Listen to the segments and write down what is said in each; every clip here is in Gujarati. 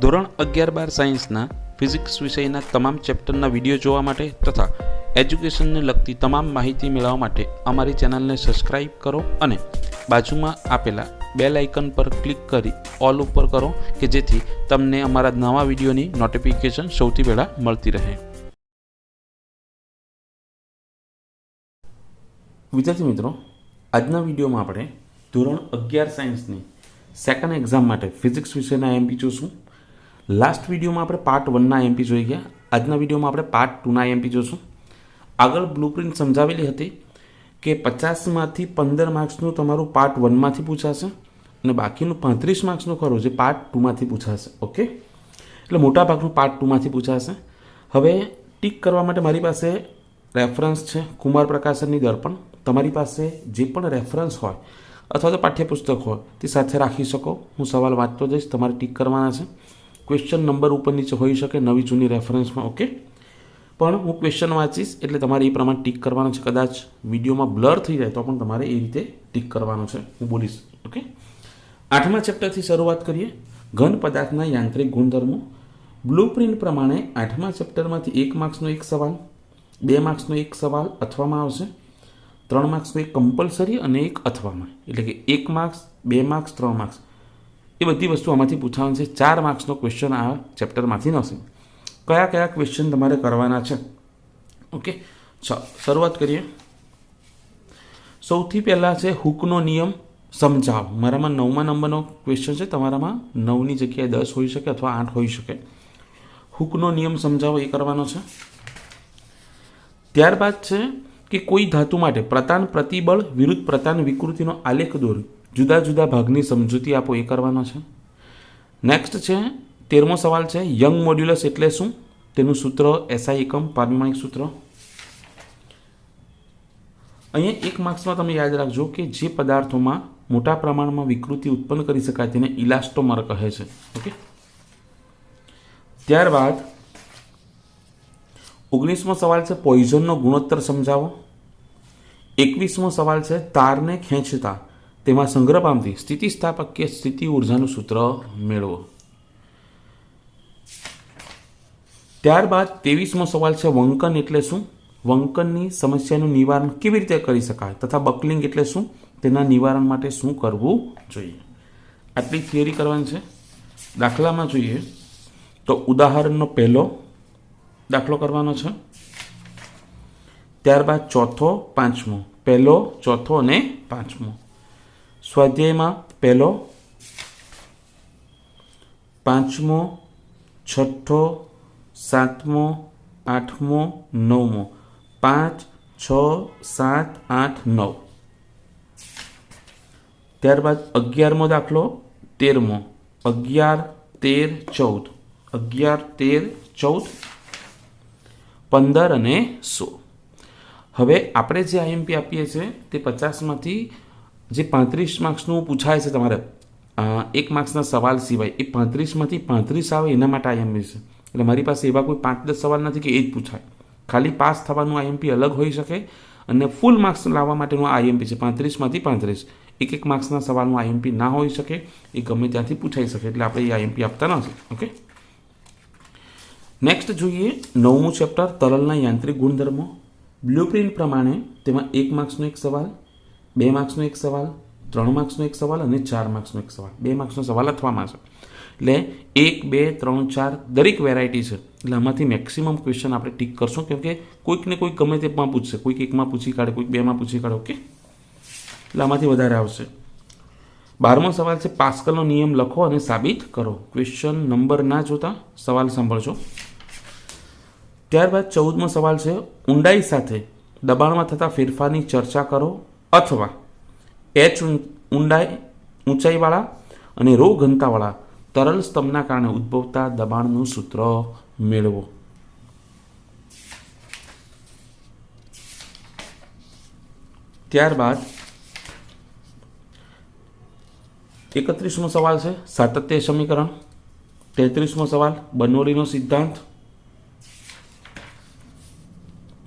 ધોરણ 11-12 સાયન્સના ફિઝિક્સ વિષયના તમામ ચેપ્ટરના વિડીયો જોવા માટે તથા એજ્યુકેશનને લગતી તમામ માહિતી મેળવવા માટે અમારી ચેનલને સબસ્ક્રાઇબ કરો અને બાજુમાં આપેલા બેલ આઇકન પર ક્લિક કરી ઓલ ઉપર કરો કે જેથી તમને અમારા નવા વિડીયોની નોટિફિકેશન સૌથી પહેલાં મળતી રહે. વિદ્યાર્થી મિત્રો, આજના વિડીયોમાં આપણે ધોરણ 11 સાયન્સની સેકન્ડ એક્ઝામ માટે ફિઝિક્સ વિષયના એમપી જોશું. લાસ્ટ વિડીયોમાં આપણે પાર્ટ 1ના એમપી જોઈ ગયા. આજના વિડીયોમાં આપણે પાર્ટ 2ના એમપી જોશું. આગળ બ્લુપ્રિન્ટ સમજાવેલી હતી કે 50માંથી 15 માર્ક્સનું તમારું પાર્ટ 1માંથી પૂછાશે અને બાકીનું 35 માર્ક્સનું ખરું જે પાર્ટ 2માંથી પૂછાશે. ઓકે, એટલે મોટાભાગનું પાર્ટ 2માંથી પૂછાશે. હવે ટીક કરવા માટે મારી પાસે રેફરન્સ છે કુમાર પ્રકાશનની દર્પણ. તમારી પાસે જે પણ રેફરન્સ હોય અથવા તો પાઠ્યપુસ્તક હોય તે સાથે રાખી શકો. હું સવાલ વાંચતો જઈશ, તમારે ટીક કરવાના છે. ક્વેશ્ચન નંબર ઉપર નીચે હોઈ શકે નવી જૂની રેફરન્સમાં. ઓકે, પણ હું ક્વેશ્ચન વાંચીશ એટલે તમારે એ પ્રમાણે ટીક કરવાનું છે. કદાચ વિડીયોમાં બ્લર થઈ જાય તો પણ તમારે એ રીતે ટીક કરવાનું છે, હું બોલીશ. ઓકે, 8મા ચેપ્ટરથી શરૂઆત કરીએ. ઘન પદાર્થના યાંત્રિક ગુણધર્મો. બ્લુપ્રિન્ટ પ્રમાણે 8મા ચેપ્ટરમાંથી 1 માર્ક્સનો એક સવાલ, 2 માર્ક્સનો એક સવાલ અથવામાં આવશે, 3 માર્ક્સનો એક કમ્પલસરી અને એક અથવામાં. એટલે કે 1 માર્ક્સ, 2 માર્ક્સ, 3 માર્ક્સ એ બધી વસ્તુ આમાંથી પૂછવાની છે. 4 માર્ક્સનો ક્વેશ્ચન આ ચેપ્ટરમાંથી નથી. કયા કયા ક્વેશ્ચન તમારે કરવાના છે? ઓકે, ચાલો શરૂઆત કરીએ. સૌથી પહેલાં છે હુકનો નિયમ સમજાવો. મારામાં 9મા નંબરનો ક્વેશ્ચન છે, તમારામાં 9ની જગ્યાએ 10 હોઈ શકે અથવા 8 હોઈ શકે. હુકનો નિયમ સમજાવો એ કરવાનો છે. ત્યારબાદ છે કે કોઈ ધાતુ માટે પ્રતાન પ્રતિબળ વિરુદ્ધ પ્રતાન વિકૃતિનો આલેખ દોરી જુદા જુદા ભાગની સમજૂતી આપો એ કરવાનો છે. નેક્સ્ટ છે 13મો સવાલ છે યંગ મોડ્યુલસ એટલે શું, તેનું સૂત્ર એસઆઈ એકમ પારમાણિક સૂત્ર. અહીંયા 1 માર્ક્સમાં તમે યાદ રાખજો કે જે પદાર્થોમાં મોટા પ્રમાણમાં વિકૃતિ ઉત્પન્ન કરી શકાય તેને ઇલાસ્ટોમર કહે છે. ઓકે, ત્યારબાદ 19મો સવાલ છે પોઈઝનનો ગુણોત્તર સમજાવો. 21મો સવાલ છે તારને ખેંચતા તેમાં સંગ્રહ પામતી સ્થિતિસ્થાપકીય સ્થિતિ ઉર્જાનું સૂત્ર મેળવો. ત્યારબાદ 23મો સવાલ છે વંકન એટલે શું, વંકનની સમસ્યાનું નિવારણ કેવી રીતે કરી શકાય તથા બકલિંગ એટલે શું, તેના નિવારણ માટે શું કરવું જોઈએ. આટલી થિયરી કરવાની છે. દાખલામાં જોઈએ તો ઉદાહરણનો પહેલો દાખલો કરવાનો છે. ત્યારબાદ ચોથો, પાંચમો. પહેલો, ચોથો અને પાંચમો. સ્વાધ્યાયમાં પહેલો, પાંચમો, છઠ્ઠો, સાતમો, આઠમો, 9મો. 5, 6, 7, 8, 9. ત્યારબાદ 11મો દાખલો, 13મો. 11, 13, 14. 11, 13, 14, 15 અને 16. હવે આપણે જે આઈએમપી આપીએ છીએ તે 50માંથી જે 35 માર્ક્સનું પૂછાય છે તમારે 1 માર્ક્સના સવાલ સિવાય, એ 35માંથી 35 આવે એના માટે આઈએમપી છે. એટલે મારી પાસે એવા કોઈ 5-10 સવાલ નથી કે એ જ પૂછાય. ખાલી પાસ થવાનું આઈએમપી અલગ હોઈ શકે અને ફૂલ માર્ક્સ લાવવા માટેનું આઈએમપી છે 35માંથી 35. 1 માર્ક્સના સવાલનું આઈએમપી ના હોઈ શકે, એ ગમે ત્યાંથી પૂછાઈ શકે, એટલે આપણે એ આઈએમપી આપતા નથી. ઓકે, નેક્સ્ટ જોઈએ 9મું ચેપ્ટર તરલના યાંત્રિક ગુણધર્મો. બ્લુપ્રિન્ટ પ્રમાણે તેમાં 1 માર્ક્સનો એક સવાલ, 2 માર્ક્સનો એક સવાલ, 3 માર્ક્સનો એક સવાલ અને 4 માર્ક્સનો એક સવાલ. 2 માર્ક્સનો સવાલ અથવામાં છે. એટલે 1, 2, 3, 4 દરેક વેરાયટી છે. એટલે આમાંથી મેક્સિમમ ક્વેશ્ચન આપણે ટીક કરશું, કેમ કે કોઈક ને કોઈક ગમે તેમાં પૂછશે. કોઈક 1માં પૂછી કાઢે, કોઈક 2માં પૂછી કાઢે. ઓકે, એટલે આમાંથી વધારે આવશે. 12મો સવાલ છે પાસ્કલનો નિયમ લખો અને સાબિત કરો. ક્વેશ્ચન નંબર ના જોતા સવાલ સાંભળજો. ત્યારબાદ 14મો સવાલ છે ઊંડાઈ સાથે દબાણમાં થતા ફેરફારની ચર્ચા કરો અથવા એચ ઊંચાઈવાળા અને રો ઘનતાવાળા તરલ સ્તંભના કારણે ઉદ્ભવતા દબાણનું સૂત્ર મેળવો. ત્યારબાદ 31મો સવાલ છે સાતત્ય સમીકરણ. 33મો સવાલ બર્નોલીનો સિદ્ધાંત,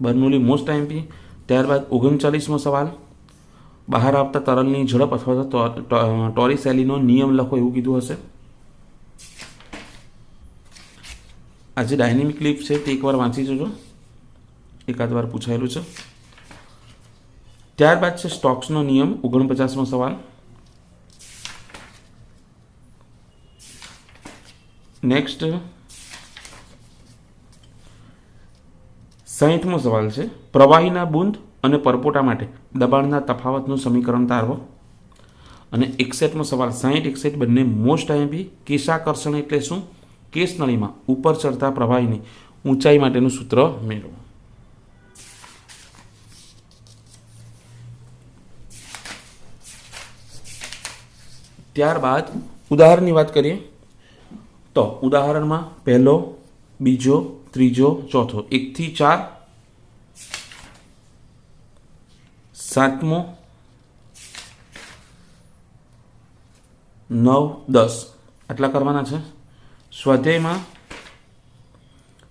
બર્નોલી મોસ્ટ આઈએમપી. ત્યારબાદ 39મો સવાલ બહાર આવતા તરલની ઝડપ અથવા તો ટોરિસેલીનો નિયમ લખો એવું કીધું હશે. આ જે ડાયનેમિક લિફ્ટ છે તે એકવાર વાંચી જજો, એકાદ વાર પૂછાયેલું છે. ત્યારબાદ છે સ્ટોક્સનો નિયમ, 49મો સવાલ. નેક્સ્ટ 60મો સવાલ છે પ્રવાહીના બુંદ અને પરપોટા માટે દબાણના તફાવતનું સમીકરણ તારવો. અને 61મો સવાલ 60-61 બંને મોસ્ટ આઈએમપી. કેશાકર્ષણ એટલે શું? કેસ નળીમાં ઉપર ચડતા પ્રવાહીની ઊંચાઈ માટેનું સૂત્ર મેળવો. ત્યારબાદ ઉદાહરણની વાત કરીએ તો ઉદાહરણમાં પહેલો, બીજો, ત્રીજો, ચોથો, 1 થી 4, 7મો, 9, 10 આટલા કરવાના છે. સ્વાધ્યાયમાં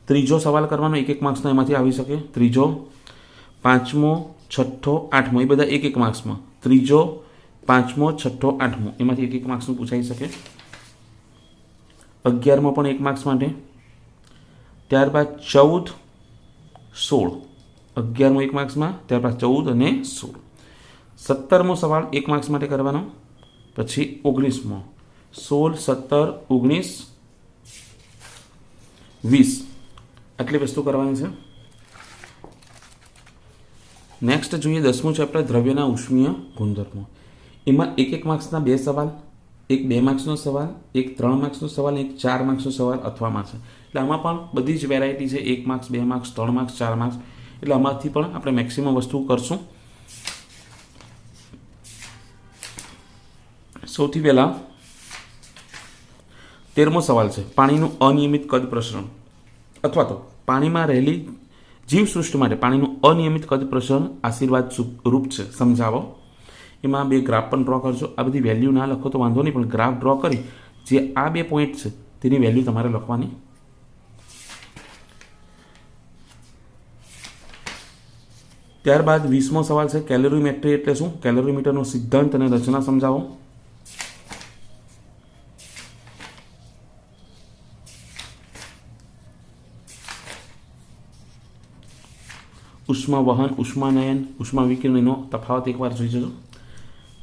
ત્રીજો સવાલ કરવાનો, 1 માર્ક્સનો એમાંથી આવી શકે. ત્રીજો, 5મો, 6ઠ્ઠો, 8મો એ બધા 1 માર્ક્સમાં. ત્રીજો, 5મો, 6ઠ્ઠો, 8મો એમાંથી 1 માર્ક્સનું પૂછાઈ શકે. 11મો પણ 1 માર્ક્સ માટે. ત્યારબાદ 14, 16 11મો 1 માર્ક્સમાં. ત્યારબાદ 14 અને 16. 17મો સવાલ 1 માર્ક્સ માટે કરવાનો. પછી 19મો, 16, 17, 19, 20 આટલી વસ્તુ કરવાની છે. નેક્સ્ટ જોઈએ 10મું ચેપ્ટર દ્રવ્યના ઉષ્મીય ગુણધર્મો. એમાં 1 માર્ક્સના 2 સવાલ, એક 2 માર્ક્સનો સવાલ, એક 3 માર્ક્સનો સવાલ, એક 4 માર્ક્સનો સવાલ અથવામાં છે. એટલે આમાં પણ બધી જ વેરાયટી છે, 1 માર્ક્સ, 2 માર્ક્સ, 3 માર્ક્સ, 4 માર્ક્સ. એટલે આમાંથી પણ આપણે મેક્સિમમ વસ્તુ કરશું. સૌથી પહેલાં 13મો સવાલ છે પાણીનું અનિયમિત કદ પ્રસરણ, અથવા તો પાણીમાં રહેલી જીવસૃષ્ટિ માટે પાણીનું અનિયમિત કદ પ્રસરણ આશીર્વાદ રૂપ છે, સમજાવો. એમાં 2 ગ્રાફ પણ ડ્રો કરજો. આ બધી વેલ્યુ ના લખો તો વાંધો નહીં, પણ ગ્રાફ ડ્રો કરી જે આ 2 પોઈન્ટ છે તેની વેલ્યુ તમારે લખવાની. ત્યારબાદ 20મો સવાલ છે કેલરીમેટ્રી એટલે શું? કેલરીમીટરનો સિદ્ધાંત અને રચના સમજાવો. ઉષ્મા વહન, ઉષ્માનયન, ઉષ્મા વિકિરણનો તફાવત એકવાર જોઈ જજો.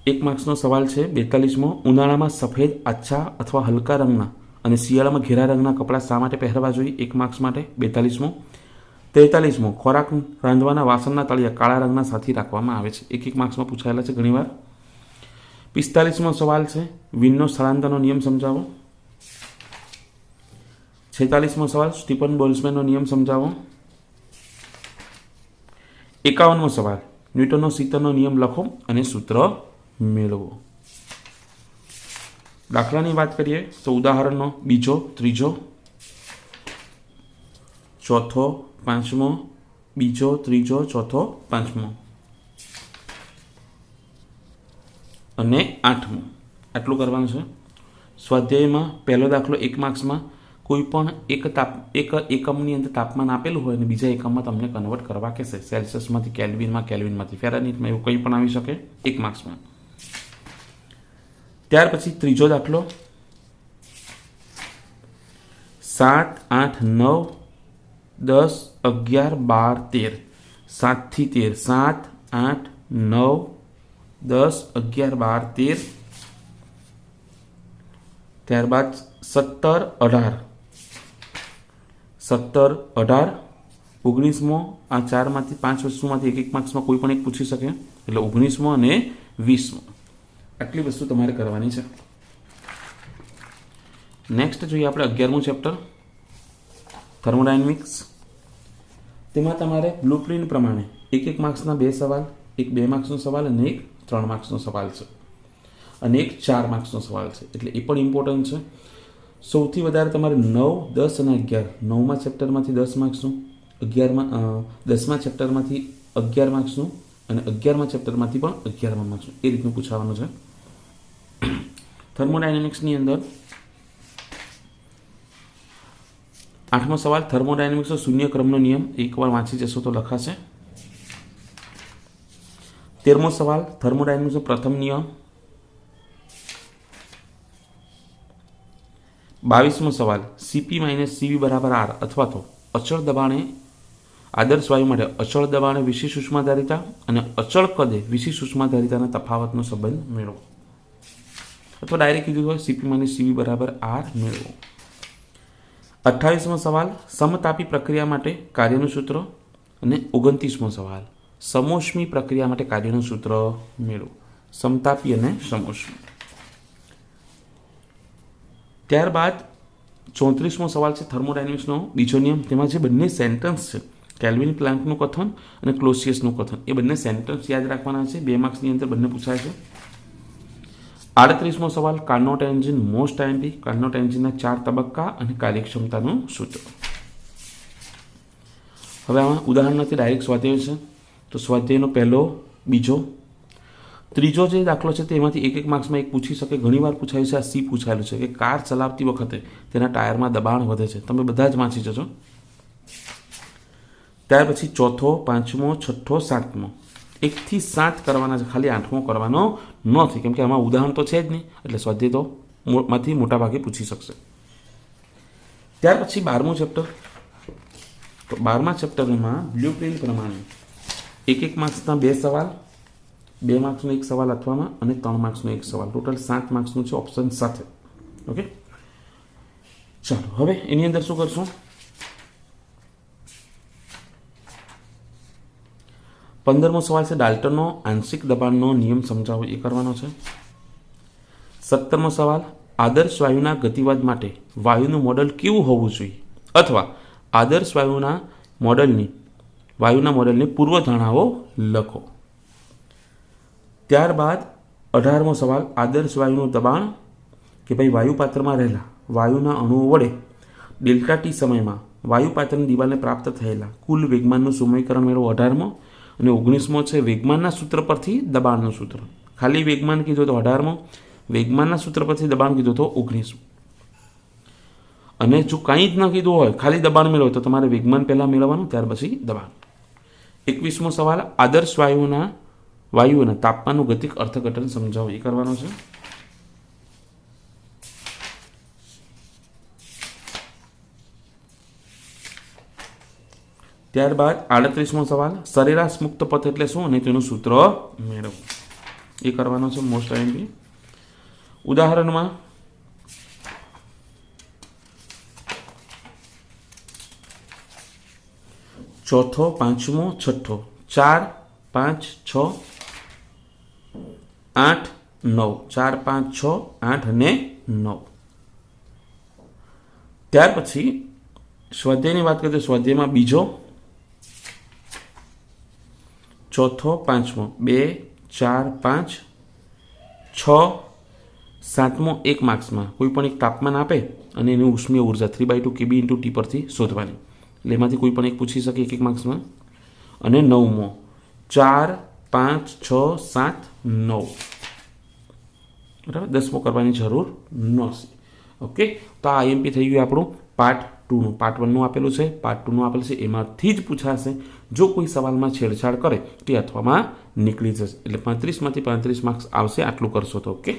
1 માર્ક્સનો સવાલ છે 42મો. ઉનાળામાં સફેદ, આછા અથવા હલકા રંગના અને શિયાળામાં ઘેરા રંગના કપડાં શા માટે પહેરવા જોઈએ? 1 માર્ક્સ માટે. 42મો. 43મો. ખોરાક રાંધવાના વાસણના તળિયા કાળા રંગના સાથી રાખવામાં આવે છે. 1 માર્ક્સમાં પૂછાયેલા છે ઘણીવાર. 45મો સવાલ છે વિનનો સ્થળાંતરનો નિયમ સમજાવો. 46મો સવાલ સ્ટીફન બોલ્ટ્ઝમેનનો નિયમ સમજાવો. 51મો સવાલ ન્યૂટનનો શીતળનો નિયમ લખો અને સૂત્ર મેળવો. દાખલાની વાત કરીએ તો ઉદાહરણનો બીજો, ત્રીજો, ચોથો, 5મો, બીજો, ત્રીજો, ચોથો, 5મો અને 8મો આટલું કરવાનું છે. સ્વાધ્યાયમાં પહેલો દાખલો 1 માર્ક્સમાં કોઈ પણ એક એકમની અંદર તાપમાન આપેલું હોય અને બીજા એકમમાં તમને કન્વર્ટ કરવા કહેશે. સેલ્સિયસમાંથી કેલ્વિનમાં, કેલ્વિનમાંથી ફેરાનહીટમાં, એવું કંઈ પણ આવી શકે 1 માર્ક્સમાં. ત્યાર પછી ત્રીજો દાખલો 7, 8, 9, 10, 11, 12, 13 7 થી 13 7, 8, 9, 10, 11, 12, 13. ત્યારબાદ 17, 18 17, 18, 19મો. આ 4માંથી 5 વસ્તુમાંથી 1 માર્ક્સમાં કોઈ પણ એક પૂછી શકે, એટલે 19મો અને 20મો આટલી વસ્તુ તમારે કરવાની છે. નેક્સ્ટ જોઈએ આપણે 11મું ચેપ્ટર થર્મોડાયનેમિક્સ. તેમાં તમારે બ્લુપ્રિન્ટ પ્રમાણે 1 માર્ક્સના 2 સવાલ, એક 2 માર્ક્સનો સવાલ અને એક 3 માર્ક્સનો સવાલ છે, અને એક 4 માર્ક્સનો સવાલ છે. એટલે એ પણ ઇમ્પોર્ટન્ટ છે. સૌથી વધારે તમારે 9, 10 અને 11 9મા ચેપ્ટરમાંથી 10 માર્ક્સનું, 10મા ચેપ્ટરમાંથી 11 માર્ક્સનું અને 11મા ચેપ્ટરમાંથી પણ 11મા માર્ક્સનું એ રીતનું પૂછાવાનું છે. થર્મોડાયનેમિક્સની અંદર 8મો સવાલ થર્મોડાયનેમિક્સનો શૂન્ય ક્રમનો નિયમ એકવાર વાંચી જશો તો લખાશે. 13મો સવાલ થર્મોડાયનેમિક્સનો પ્રથમ નિયમ. 22મો સવાલ સીપી માઇનસ સીવી બરાબર આર અથવા તો અચળ દબાણે આદર્શ વાયુ માટે અચળ દબાણે વિશિષ્ટ ઉષ્માધારિતા અને અચળ કદે વિશિષ્ટ ઉષ્માધારિતાના તફાવતનો સંબંધ મેળવો, અથવા ડાયરેક્ટ કીધું હોય સીપી માઇનસ સીવી બરાબર આર મેળવો. 28મો સવાલ સમતાપી પ્રક્રિયા માટે કાર્યનું સૂત્ર અને 29મો સવાલ સમોષ્મી પ્રક્રિયા માટે કાર્યનું સૂત્ર મેળવો, સમતાપી અને સમોષ્મી. ત્યારબાદ 34મો સવાલ છે થર્મોડાયનેમિક્સનો બીજો નિયમ. તેમાં જે બંને સેન્ટન્સ છે કેલ્વિન પ્લાન્કનું કથન અને ક્લોસિયસનું કથન, એ બંને સેન્ટન્સ યાદ રાખવાના છે. 2 માર્ક્સની અંદર બંને પૂછાય છે. 38મો સવાલ કાર્નોટ એન્જિન મોસ્ટ આઈએમપી, કાર્નોટ એન્જિનના 4 તબક્કા અને કાર્યક્ષમતાનું સૂત્ર. હવે આમાં ઉદાહરણ નથી, ડાયરેક્ટ સ્વાધ્યાય છે. તો સ્વાધ્યાયનો પહેલો, બીજો, ત્રીજો જે દાખલો છે તેમાંથી એક માર્ક્સમાં એક પૂછી શકે. ઘણીવાર પૂછાયું છે, આ સી પૂછાયેલું છે કે કાર ચલાવતી વખતે તેના ટાયરમાં દબાણ વધે છે. તમે બધા જ વાંચી જજો. ત્યાર પછી ચોથો, પાંચમો, છઠ્ઠો, સાતમો, 1 થી 7 કરવાના છે, ખાલી 8મો કરવાનો નથી, કેમ કે આમાં ઉદાહરણ તો છે જ નહીં, એટલે સ્વાધ્યાય તો માંથી મોટા ભાગે પૂછી શકશે. ત્યાર પછી 12મું ચેપ્ટર. તો 12મા ચેપ્ટરમાં બ્લુપ્રિન્ટ પ્રમાણે 1 માર્ક્સના 2 સવાલ, 2 માર્ક્સનો 1 સવાલ અથવામાં અને 3 માર્ક્સનો 1 સવાલ, ટોટલ 7 માર્ક્સનું છે ઓપ્શન સાથે. ઓકે, ચાલો હવે એની અંદર શું કરશું? 15મો સવાલ છે ડાલ્ટનનો આંશિક દબાણનો નિયમ સમજાવો, એ કરવાનો છે. 17મો સવાલ આદર્શ વાયુના ગતિવાદ માટે વાયુનું મોડલ કેવું હોવું જોઈએ, અથવા આદર્શ વાયુના મોડલની પૂર્વધારણાઓ લખો. ત્યારબાદ 18મો સવાલ આદર્શ વાયુનું દબાણ કે ભાઈ વાયુપાત્રમાં રહેલા વાયુના અણુઓ વડે ડેલ્ટા ટી સમયમાં વાયુપાત્રની દિવાલને પ્રાપ્ત થયેલા કુલ વેગમાનનું સમીકરણ મેળવો, 18મો. અને 19મો છે વેગમાનના સૂત્ર પરથી દબાણનું સૂત્ર. ખાલી વેગમાન કીધું તો 18મો, વેગમાનના સૂત્ર પરથી દબાણ કીધું તો 19મો. અને જો કંઈ જ ન કીધું હોય, ખાલી દબાણ મેળવો તો તમારે વેગમાન પહેલાં મેળવવાનું, ત્યાર પછી દબાણ. 21મો સવાલ આદર્શ વાયુઓના તાપમાનનું ગતિક અર્થઘટન સમજાવો, એ કરવાનો છે. ત્યારબાદ 38મો સવાલ સરેરાશ મુક્ત પથ એટલે શું અને તેનું સૂત્ર મેળવવું, એ કરવાનો છે મોસ્ટ આઈએમપી. ઉદાહરણમાં ચોથો, પાંચમો, છઠ્ઠો, 4, 5, 6, 8, 9, 4, 5, 6, 8 અને 9. ત્યાર પછી સ્વાધ્યાયની વાત કરીએ તો સ્વાધ્યાયમાં બીજો, ચોથો, પાંચમો, 2, 4, 5, 6, 7મો 1 માર્ક્સમાં કોઈ પણ એક તાપમાન આપે અને એની ઉષ્મીય ઉર્જા 3/2 kb × T પરથી શોધવાની, એટલે એમાંથી કોઈ પણ એક પૂછી શકે 1 માર્ક્સમાં. અને 9મો 4, 5, 6, 7, 9, બરાબર. 10મો કરવાની જરૂર નથી. ઓકે, તો આ આઈએમપી થઈ ગયું આપણું પાર્ટ 2નું. પાર્ટ 1નું આપેલું છે, પાર્ટ 2નું આપેલું છે, એમાંથી જ પૂછાશે. જો કોઈ સવાલમાં છેડછાડ કરે તે અથવામાં નીકળી જશે, એટલે 35માંથી 35 માર્ક્સ આવશે. આટલું કરશો તો ઓકે.